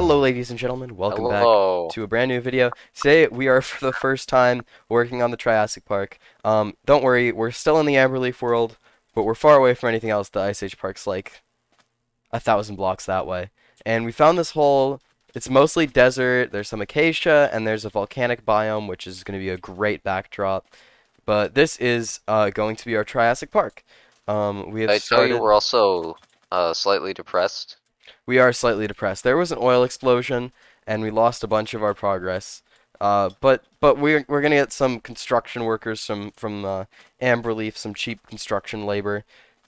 Hello ladies and gentlemen, welcome back Hello. to a brand new video. Today we are for the first time working on the Triassic Park. Don't worry, we're still in the Amber Leaf world, but we're far away from anything else. The Ice Age Park's like 1,000 blocks that way. And we found this hole. It's mostly desert, there's some acacia, and there's a volcanic biome, which is going to be a great backdrop. But this is going to be our Triassic Park. We have I tell you, started... we're also slightly depressed. We are slightly depressed. There was an oil explosion, and we lost a bunch of our progress. But we're gonna get some construction workers from Amberleaf, some cheap construction labor,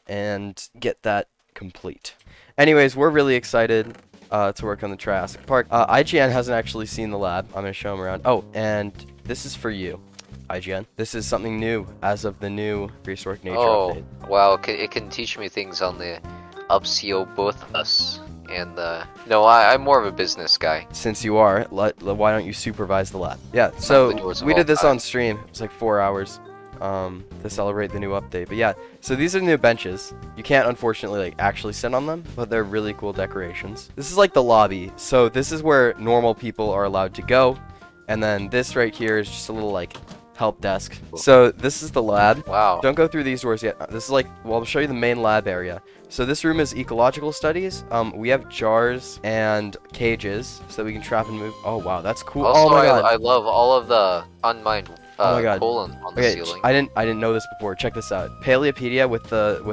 and get that complete. Anyways, we're really excited to work on the Triassic Park. IGN hasn't actually seen the lab. I'm gonna show him around. Oh, and this is for you, IGN. This is something new as of the new Prehistoric Nature update. Wow, it can teach me things on the Upseobothrus. And no, I'm more of a business guy. Since you are, why don't you supervise the lab? Yeah, so we did this on stream. It was like 4 hours to celebrate the new update. But yeah, so these are the new benches. You can't unfortunately like actually sit on them, but they're really cool decorations. This is like the lobby. So this is where normal people are allowed to go. And then this right here is just a little like help desk. So this is the lab. Wow. Don't go through these doors yet. This is like, well, I'll show you the main lab area. So this room is ecological studies. We have jars and cages so that we can trap and move. Oh wow, that's cool. Also, oh my god. I love all of the unmined oh my god. coal on the ceiling. I didn't know this before. Check this out. Paleopedia with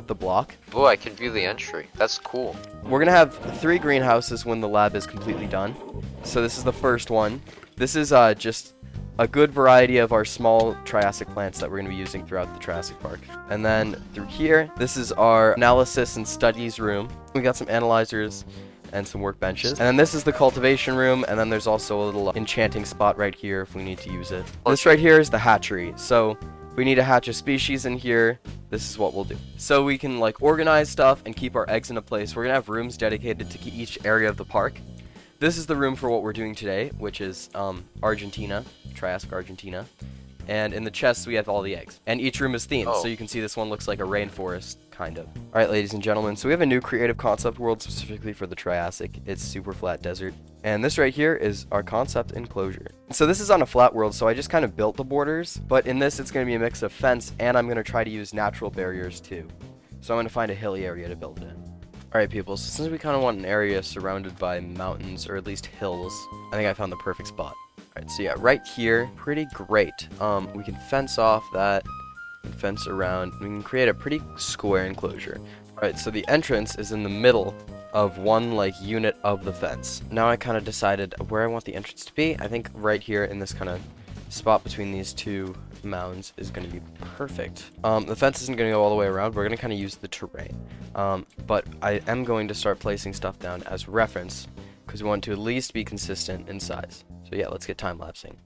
the block. Oh, I can view the entry. That's cool. We're gonna have 3 greenhouses when the lab is completely done. So this is the first one. This is just a good variety of our small Triassic plants that we're going to be using throughout the Triassic Park. And then through here, this is our analysis and studies room. We got some analyzers and some workbenches. And then this is the cultivation room, and then there's also a little enchanting spot right here if we need to use it. This right here is the hatchery. So if we need to hatch a species in here, this is what we'll do. So we can like organize stuff and keep our eggs in a place. We're going to have rooms dedicated to each area of the park. This is the room for what we're doing today, which is Argentina, Triassic Argentina. And in the chests, we have all the eggs. And each room is themed, so you can see this one looks like a rainforest, kind of. Alright, ladies and gentlemen, so we have a new creative concept world specifically for the Triassic. It's super flat desert. And this right here is our concept enclosure. So this is on a flat world, so I just kind of built the borders. But in this, it's going to be a mix of fence, and I'm going to try to use natural barriers too. So I'm going to find a hilly area to build it in. Alright people, so since we kind of want an area surrounded by mountains, or at least hills, I think I found the perfect spot. Alright, so yeah, right here, pretty great. We can fence off that, and fence around, we can create a pretty square enclosure. Alright, so the entrance is in the middle of one, like, unit of the fence. Now I kind of decided where I want the entrance to be. I think right here in this kind of spot between these two mounds is going to be perfect. The fence isn't going to go all the way around. We're going to kind of use the terrain. But I am going to start placing stuff down as reference because we want to at least be consistent in size. So yeah, let's get time-lapsing.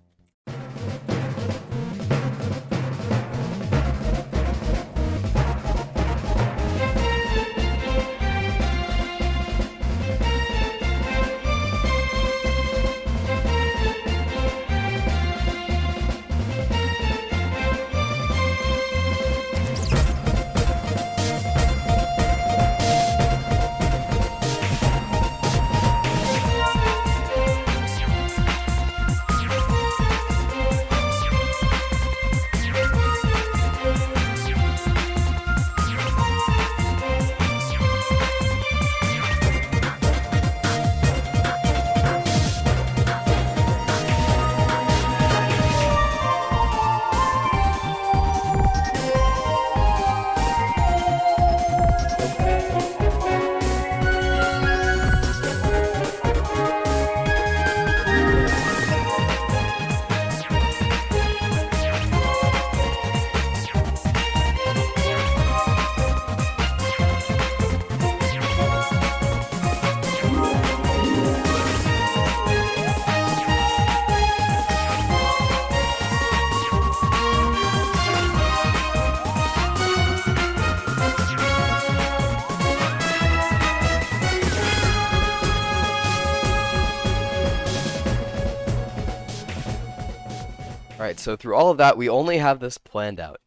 Alright, so through all of that, we only have this planned out.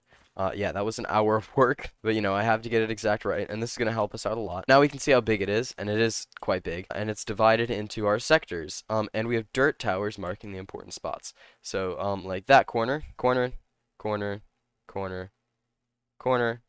Yeah, that was an hour of work, but you know, I have to get it exact right, and this is going to help us out a lot. Now we can see how big it is, and it is quite big, and it's divided into our sectors, and we have dirt towers marking the important spots. So, like that corner, corner, corner, corner, corner,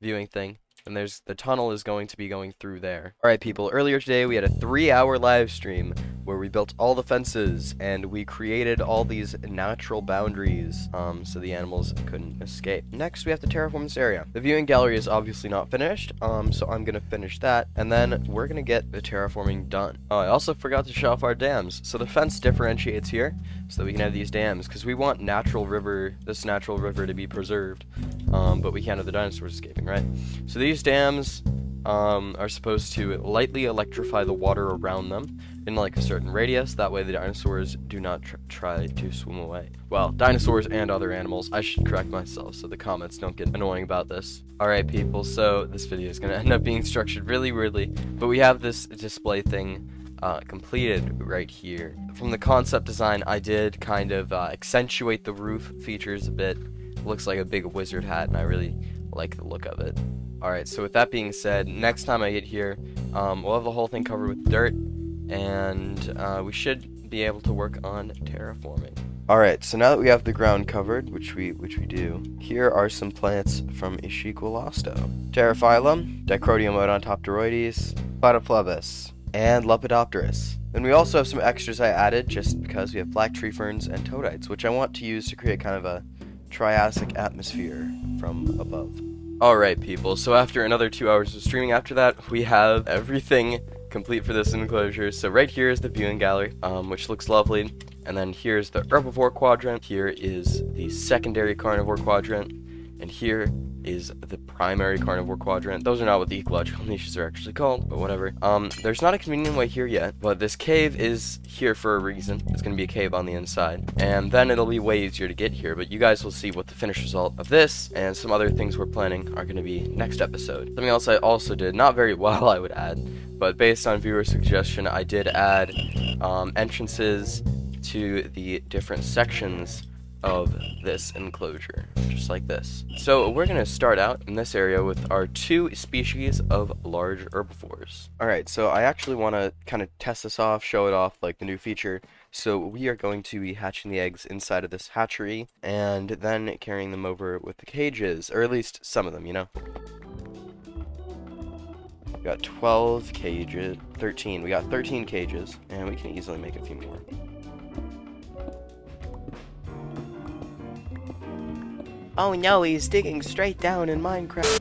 viewing thing. And there's the tunnel is going to be going through there. Alright people, earlier today we had a 3-hour live stream where we built all the fences and we created all these natural boundaries so the animals couldn't escape. Next we have to terraform this area. The viewing gallery is obviously not finished, so I'm gonna finish that and then we're gonna get the terraforming done. Oh, I also forgot to show off our dams. So the fence differentiates here so that we can have these dams because we want this natural river to be preserved, but we can't have the dinosaurs escaping, right? So these dams are supposed to lightly electrify the water around them in like a certain radius. That way the dinosaurs do not try to swim away. Well, dinosaurs and other animals. I should correct myself so the comments don't get annoying about this. Alright people, so this video is going to end up being structured really weirdly, but we have this display thing completed right here. From the concept design, I did kind of accentuate the roof features a bit. It looks like a big wizard hat and I really like the look of it. Alright, so with that being said, next time I get here, we'll have the whole thing covered with dirt, and we should be able to work on terraforming. Alright, so now that we have the ground covered, which we do, here are some plants from Ischigualasto. Pterophyllum, Dicrodium odontopteroides, Platyplevis, and Lepidopterus. Then we also have some extras I added just because we have black tree ferns and toadites, which I want to use to create kind of a Triassic atmosphere from above. Alright people, so after another 2 hours of streaming after that, we have everything complete for this enclosure. So right here is the viewing gallery, which looks lovely, and then here's the herbivore quadrant, here is the secondary carnivore quadrant, and here is the primary carnivore quadrant. Those are not what the ecological niches are actually called, but whatever. There's not a convenient way here yet, but this cave is here for a reason. It's going to be a cave on the inside, and then it'll be way easier to get here, but you guys will see what the finished result of this and some other things we're planning are going to be next episode. Something else I also did, not very well I would add, but based on viewer suggestion, I did add entrances to the different sections of this enclosure, just like this. So we're going to start out in this area with our 2 species of large herbivores. Alright, so I actually want to kind of test this off, show it off like the new feature. So we are going to be hatching the eggs inside of this hatchery and then carrying them over with the cages, or at least some of them, you know. We got 12 cages, 13. We got 13 cages, and we can easily make a few more. Oh no, he's digging straight down in Minecraft.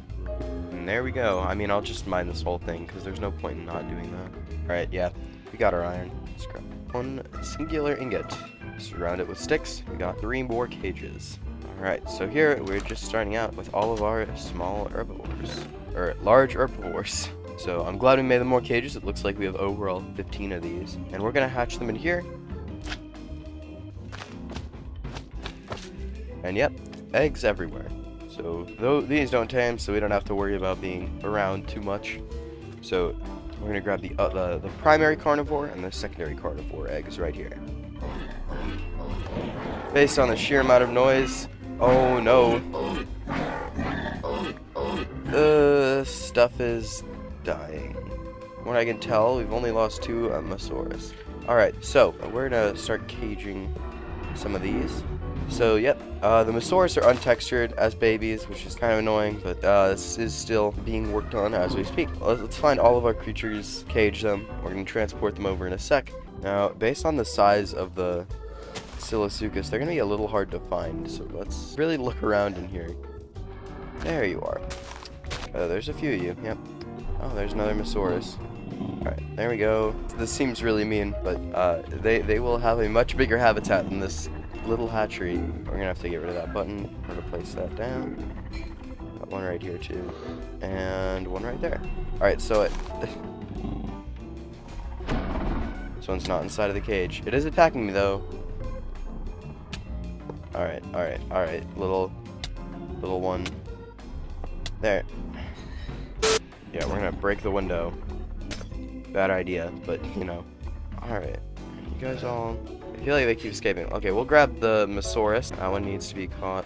And there we go. I mean, I'll just mine this whole thing, because there's no point in not doing that. Alright, yeah. We got our iron. Let's grab 1 singular ingot. Surround it with sticks. We got 3 more cages. Alright, so here we're just starting out with all of our small herbivores. Or large herbivores. So I'm glad we made them more cages. It looks like we have overall 15 of these. And we're going to hatch them in here. And yep. Eggs everywhere. So these don't tame, so we don't have to worry about being around too much. So we're gonna grab the primary carnivore and the secondary carnivore eggs right here. Based on the sheer amount of noise, oh no, the stuff is dying. From what I can tell, we've only lost 2 Mosaurus. All right, so we're gonna start caging some of these. So, yep, the Mosaurus are untextured as babies, which is kind of annoying, but this is still being worked on as we speak. Let's find all of our creatures, cage them. We're going to transport them over in a sec. Now, based on the size of the Silosuchus, they're going to be a little hard to find, so let's really look around in here. There you are. There's a few of you, yep. Oh, there's another Mosaurus. Alright, there we go. This seems really mean, but they will have a much bigger habitat than this little hatchery. We're gonna have to get rid of that button. We're gonna place that down. Got one right here too, and one right there. All right, so this one's not inside of the cage. It is attacking me though. All right, little one. There. Yeah, we're gonna break the window. Bad idea, but you know. All right, you guys all. I feel like they keep escaping. Okay, we'll grab the Mosaurus. That one needs to be caught.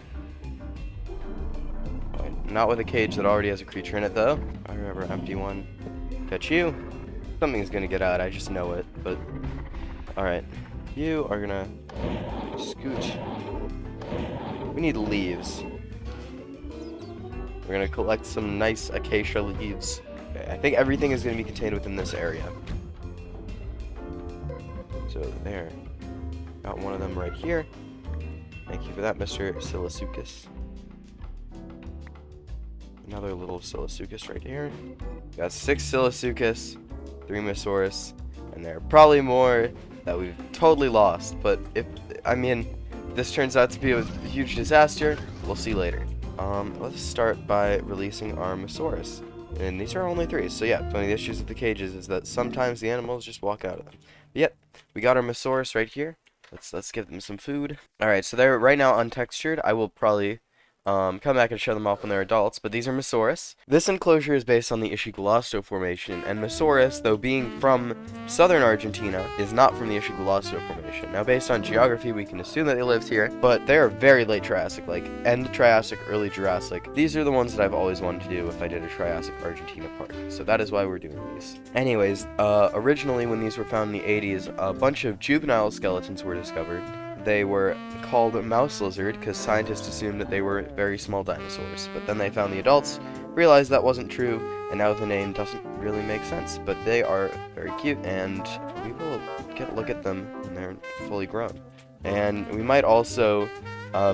Not with a cage that already has a creature in it, though. I remember empty one. Catch you. Something's gonna get out, I just know it, but... Alright. You are gonna... scoot. We need leaves. We're gonna collect some nice acacia leaves. Okay, I think everything is gonna be contained within this area. So, there. Got one of them right here. Thank you for that, Mr. Silasuchus. Another little Silasuchus right here. Got 6 Silasuchus, 3 Mesosaurus, and there are probably more that we've totally lost. But if this turns out to be a huge disaster, we'll see later. Let's start by releasing our Mesosaurus. And these are only 3, so yeah, one of the issues with the cages is that sometimes the animals just walk out of them. But yep, we got our Mesosaurus right here. Let's give them some food. Alright, so they're right now untextured. I will probably come back and show them off when they're adults, but these are Mesosaurus. This enclosure is based on the Ischigualasto formation, and Mesosaurus, though being from southern Argentina, is not from the Ischigualasto formation. Now, based on geography, we can assume that they lived here, but they are very late Triassic, like end Triassic, early Jurassic. These are the ones that I've always wanted to do if I did a Triassic Argentina park, so that is why we're doing these. Anyways, originally when these were found in the 80s, a bunch of juvenile skeletons were discovered. They were called mouse lizard because scientists assumed that they were very small dinosaurs. But then they found the adults, realized that wasn't true, and now the name doesn't really make sense. But they are very cute, and we will get a look at them when they're fully grown. And we might also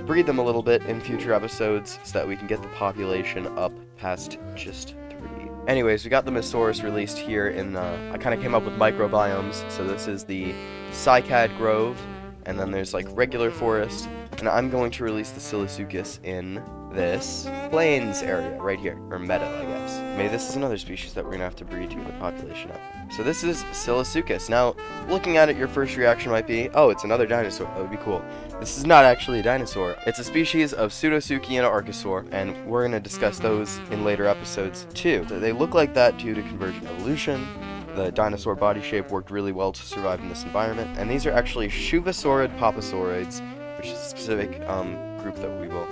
breed them a little bit in future episodes so that we can get the population up past just 3. Anyways, we got the Mesosaurus released here in I kind of came up with microbiomes. So this is the Cycad Grove. And then there's like regular forest, and I'm going to release the Silasuchus in this plains area right here, or meadow, I guess. Maybe this is another species that we're gonna have to breed to get the population up. So this is Silasuchus. Now, looking at it, your first reaction might be, oh, it's another dinosaur. That would be cool. This is not actually a dinosaur. It's a species of Pseudosuchian archosaur, and we're gonna discuss those in later episodes too. They look like that due to convergent evolution. The dinosaur body shape worked really well to survive in this environment, and these are actually Shuvasaurid papasauroids, which is a specific group that we will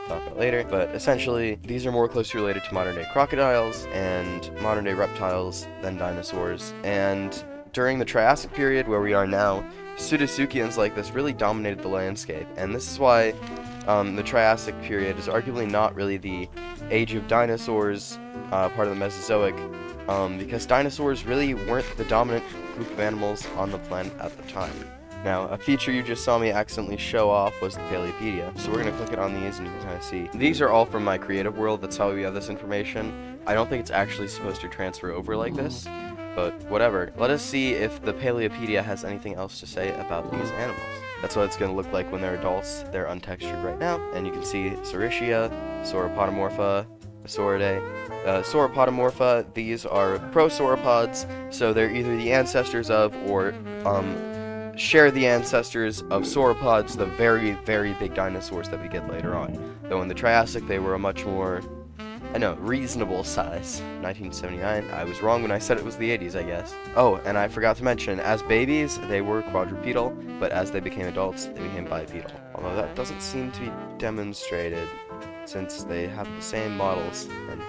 talk about later. But essentially, these are more closely related to modern-day crocodiles and modern-day reptiles than dinosaurs. And during the Triassic period, where we are now, Pseudosuchians like this really dominated the landscape, and this is why the Triassic period is arguably not really the age of dinosaurs, part of the Mesozoic, because dinosaurs really weren't the dominant group of animals on the planet at the time. Now, a feature you just saw me accidentally show off was the Paleopedia, so we're going to click it on these and you can kind of see. These are all from my creative world, that's how we have this information. I don't think it's actually supposed to transfer over like this, but whatever. Let us see if the Paleopedia has anything else to say about these animals. That's what it's going to look like when they're adults. They're untextured right now, and you can see Saurischia, Sauropodomorpha, Mesouridae. Sauropodomorpha, these are prosauropods, so they're either the ancestors of or share the ancestors of sauropods, the very, very big dinosaurs that we get later on. Though in the Triassic, they were a much more, reasonable size. 1979, I was wrong when I said it was the 80s, I guess. Oh, and I forgot to mention, as babies, they were quadrupedal, but as they became adults, they became bipedal. Although that doesn't seem to be demonstrated, since they have the same models and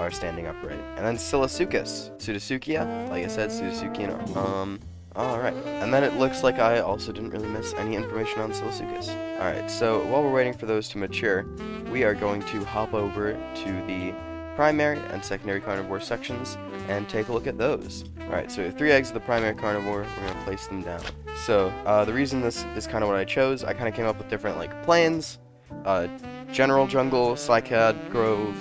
are standing upright. And then Silasuchus, Pseudotsuchia, like I said, Pseudotsuchian. Alright, and then it looks like I also didn't really miss any information on Silasuchus. Alright, so while we're waiting for those to mature, we are going to hop over to the primary and secondary carnivore sections and take a look at those. Alright, so 3 eggs of the primary carnivore, we're going to place them down. So, the reason this is kind of what I chose, I kind of came up with different, plains, general jungle, cycad grove.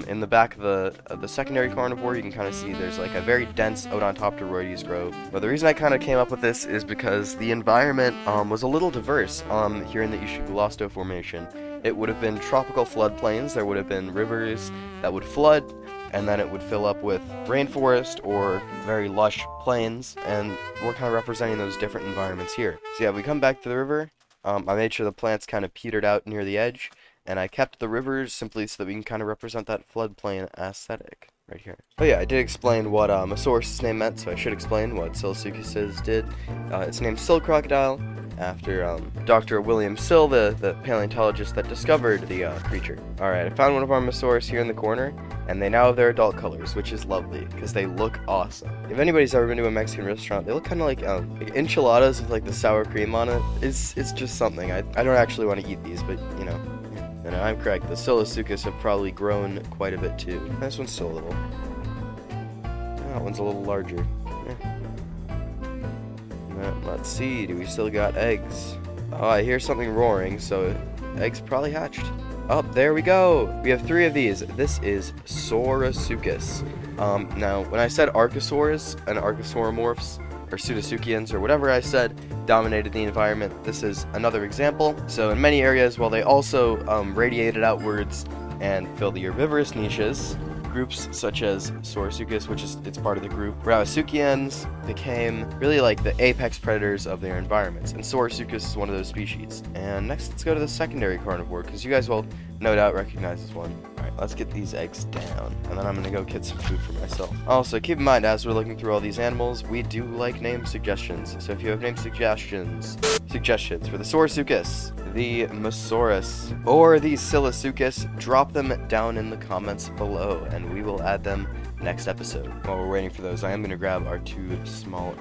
In the back of the secondary carnivore, you can kind of see there's a very dense Odontopteroides grove. But the reason I kind of came up with this is because the environment was a little diverse here in the Ischigualasto formation. It would have been tropical floodplains, there would have been rivers that would flood, and then it would fill up with rainforest or very lush plains, and we're kind of representing those different environments here. So yeah, we come back to the river. I made sure the plants kind of petered out near the edge, and I kept the rivers simply so that we can kind of represent that floodplain aesthetic right here. Oh yeah, I did explain what Mesosaurus' name meant, so I should explain what Silasuchus did. It's named Silcrocodile. after Dr. William Sill, the paleontologist that discovered the creature. Alright, I found one of our Mosasaurus here in the corner, and they now have their adult colors, which is lovely, because they look awesome. If anybody's ever been to a Mexican restaurant, they look kind of like enchiladas with like the sour cream on it. It's just something. I don't actually want to eat these, but you know. And I'm correct, the Silosuchus have probably grown quite a bit too. This one's still a little. That one's a little larger. Let's see, do we still got eggs? Oh, I hear something roaring, so eggs probably hatched. Oh, there we go! We have 3 of these. This is Saurasuchus. Now, when I said Archosaurs and Archosauromorphs, or Pseudasuchians, or whatever I said, dominated the environment, this is another example. So in many areas, while they also radiated outwards and filled the herbivorous niches, groups such as Saurasuchus, which is it's part of the group, Rauisuchians became really like the apex predators of their environments, and Saurasuchus is one of those species. And next, let's go to the secondary carnivore, because you guys will no doubt recognize this one. Alright, let's get these eggs down, and then I'm gonna go get some food for myself. Also, keep in mind, as we're looking through all these animals, we do like name suggestions. So if you have name suggestions for the Saurasuchus, the Mosasaurus, or the Silosuchus, drop them down in the comments below, and we will add them next episode. While we're waiting for those, I am going to grab our 2 small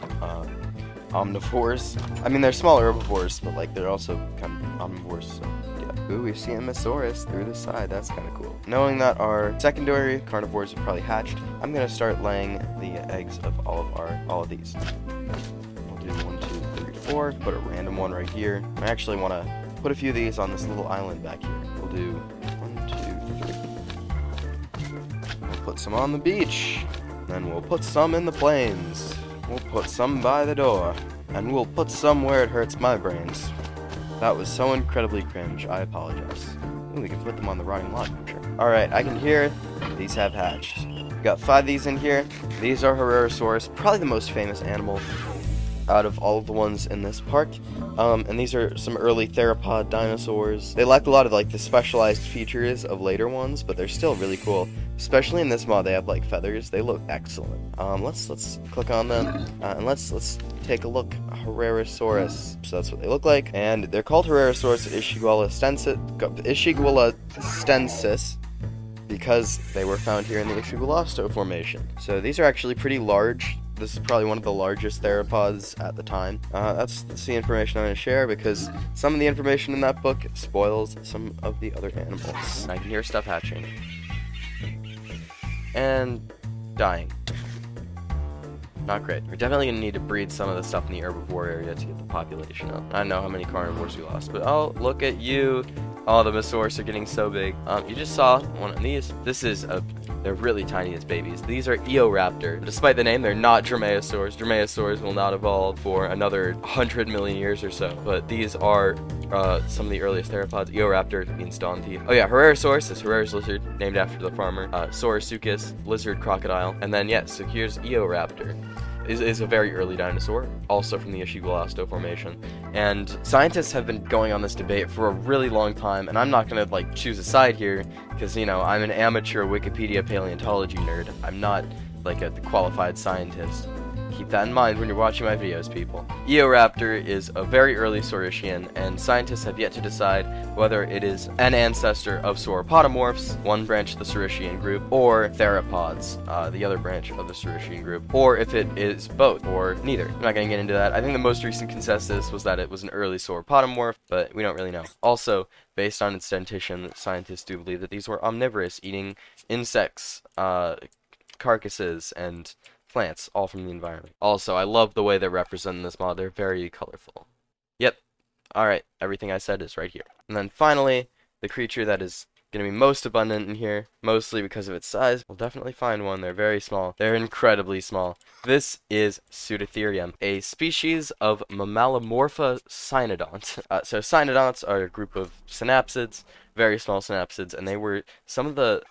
omnivores. I mean, they're small herbivores, but like they're also kind of omnivores, so yeah. Ooh, we see a Mosasaurus through the side. That's kind of cool. Knowing that our secondary carnivores have probably hatched, I'm going to start laying the eggs of all of these. We'll do 1, 2, 3, 4. Put a random one right here. I actually want to put a few of these on this little island back here. We'll do 1, 2, 3. We'll put some on the beach. Then we'll put some in the plains. We'll put some by the door. And we'll put some where it hurts my brains. That was so incredibly cringe. I apologize. Ooh, we can put them on the rotting log. Sure. Alright, I can hear these have hatched. We got 5 of these in here. These are Herrerasaurus, probably the most famous animal out of all of the ones in this park. And these are some early theropod dinosaurs. They lack a lot of like the specialized features of later ones, but they're still really cool. Especially in this mod, they have like feathers. They look excellent. Let's click on them and let's take a look. Herrerasaurus. So that's what they look like, and they're called Herrerasaurus Ischigualastensis because they were found here in the Ischigualasto formation. So these are actually pretty large. This is probably one of the largest theropods at the time. That's the information I'm going to share, because some of the information in that book spoils some of the other animals. I can hear stuff hatching. And dying. Not great. We're definitely going to need to breed some of the stuff in the herbivore area to get the population up. I don't know how many carnivores we lost, but oh, look at you. Oh, the Mosasaurus are getting so big. You just saw one of these. They're really tiny as babies. These are Eoraptor. Despite the name, they're not Dromaeosaurs. Dromaeosaurs will not evolve for another 100 million years or so. But these are some of the earliest theropods. Eoraptor means dawn thief. Oh yeah, Herrerasaurus is Herrera's lizard, named after the farmer. Saurasuchus, lizard crocodile. And then, yeah, so here's Eoraptor. Is a very early dinosaur, also from the Ischigualasto formation. And scientists have been going on this debate for a really long time, and I'm not going to like choose a side here, because, you know, I'm an amateur Wikipedia paleontology nerd. I'm not like a qualified scientist. Keep that in mind when you're watching my videos, people. Eoraptor is a very early Saurischian, and scientists have yet to decide whether it is an ancestor of sauropodomorphs, one branch of the Saurischian group, or theropods, the other branch of the Saurischian group, or if it is both, or neither. I'm not going to get into that. I think the most recent consensus was that it was an early sauropodomorph, but we don't really know. Also, based on its dentition, scientists do believe that these were omnivorous, eating insects, carcasses, and plants, all from the environment. Also, I love the way they're represented in this mod. They're very colorful. Yep. Alright, everything I said is right here. And then finally, the creature that is going to be most abundant in here, mostly because of its size. We'll definitely find one. They're very small. They're incredibly small. This is Pseudotherium, a species of Mammalomorpha cynodont. So cynodonts are a group of synapsids, very small synapsids, and they were some of the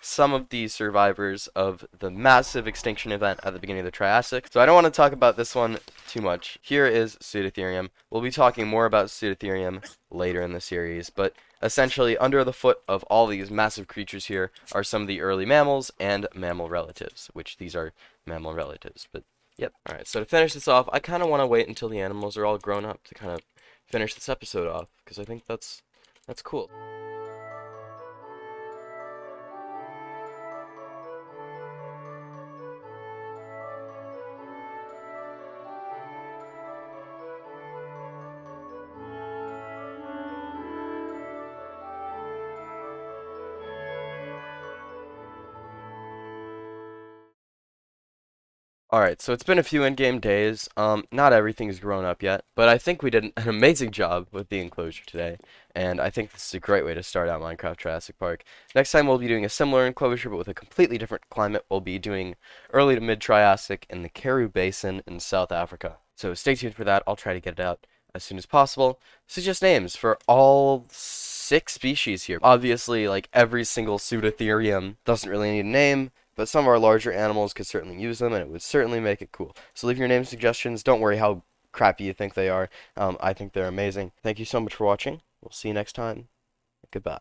survivors of the massive extinction event at the beginning of the Triassic. So I don't want to talk about this one too much. Here is Pseudotherium. We'll be talking more about Pseudotherium later in the series, but essentially under the foot of all these massive creatures here are some of the early mammals and mammal relatives, which these are mammal relatives, but Yep. Alright, so to finish this off, I kind of want to wait until the animals are all grown up to kind of finish this episode off, because I think that's cool. Alright, so it's been a few in-game days. Not everything's grown up yet, but I think we did an amazing job with the enclosure today, and I think this is a great way to start out Minecraft Triassic Park. Next time we'll be doing a similar enclosure, but with a completely different climate. We'll be doing early to mid-Triassic in the Karoo Basin in South Africa. So stay tuned for that. I'll try to get it out as soon as possible. Suggest names for all 6 species here. Obviously, like every single pseudotherium doesn't really need a name, but some of our larger animals could certainly use them, and it would certainly make it cool. So leave your name suggestions. Don't worry how crappy you think they are. I think they're amazing. Thank you so much for watching. We'll see you next time. Goodbye.